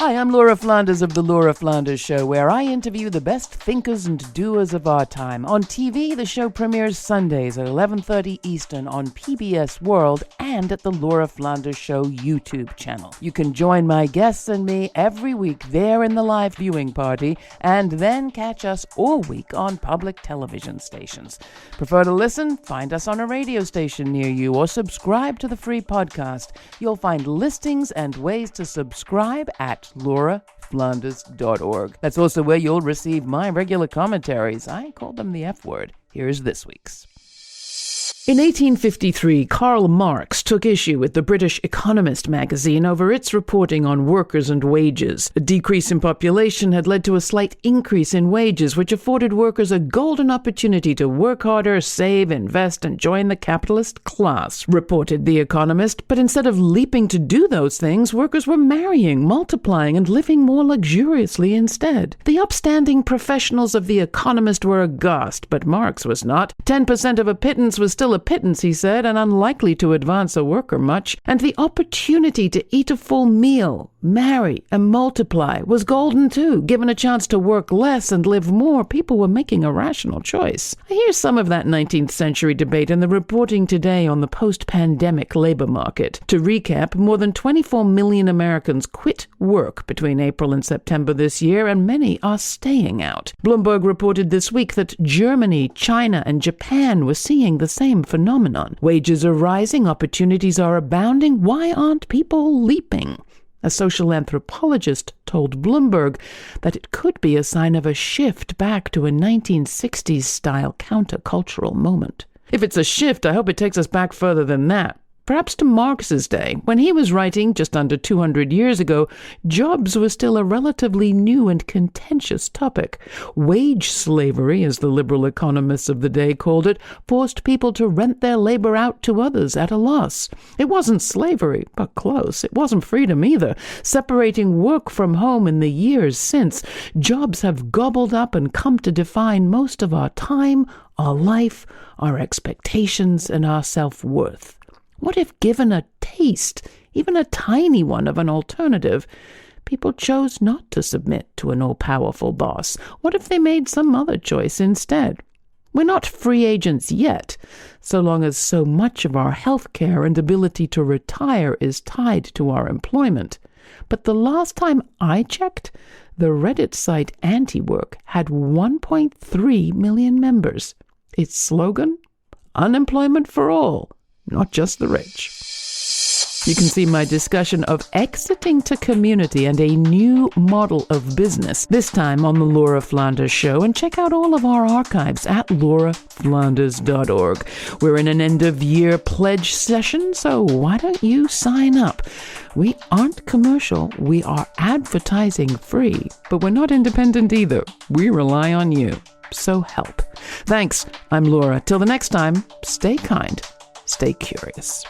Hi, I'm Laura Flanders of The Laura Flanders Show, where I interview the best thinkers and doers of our time. On TV, the show premieres Sundays at 11:30 Eastern on PBS World and at the Laura Flanders Show YouTube channel. You can join my guests and me every week there in the live viewing party, and then catch us all week on public television stations. Prefer to listen? Find us on a radio station near you or subscribe to the free podcast. You'll find listings and ways to subscribe at lauraflanders.org. That's also where you'll receive my regular commentaries. I call them the F word. Here's this week's. In 1853, Karl Marx took issue with the British Economist magazine over its reporting on workers and wages. A decrease in population had led to a slight increase in wages, which afforded workers a golden opportunity to work harder, save, invest, and join the capitalist class, reported The Economist. But instead of leaping to do those things, workers were marrying, multiplying, and living more luxuriously instead. The upstanding professionals of The Economist were aghast, but Marx was not. 10% of a pittance was still a pittance, he said, and unlikely to advance a worker much, and the opportunity to eat a full meal, marry, and multiply was golden too. Given a chance to work less and live more, people were making a rational choice. I hear some of that 19th century debate in the reporting today on the post-pandemic labor market. To recap, more than 24 million Americans quit work between April and September this year, and many are staying out. Bloomberg reported this week that Germany, China, and Japan were seeing the same phenomenon. Wages are rising, opportunities are abounding. Why aren't people leaping? A social anthropologist told Bloomberg that it could be a sign of a shift back to a 1960s-style countercultural moment. If it's a shift, I hope it takes us back further than that. Perhaps to Marx's day. When he was writing just under 200 years ago, jobs was still a relatively new and contentious topic. Wage slavery, as the liberal economists of the day called it, forced people to rent their labor out to others at a loss. It wasn't slavery, but close. It wasn't freedom either. Separating work from home in the years since, jobs have gobbled up and come to define most of our time, our life, our expectations, and our self-worth. What if, given a taste, even a tiny one, of an alternative, people chose not to submit to an all-powerful boss? What if they made some other choice instead? We're not free agents yet, so long as so much of our health care and ability to retire is tied to our employment. But the last time I checked, the Reddit site Anti-Work had 1.3 million members. Its slogan? Unemployment for all. Not just the rich. You can see my discussion of exiting to community and a new model of business, this time on the Laura Flanders Show, and check out all of our archives at lauraflanders.org. We're in an end-of-year pledge session, so why don't you sign up? We aren't commercial, we are advertising free, but we're not independent either. We rely on you, so help. Thanks, I'm Laura. Till the next time, stay kind. Stay curious.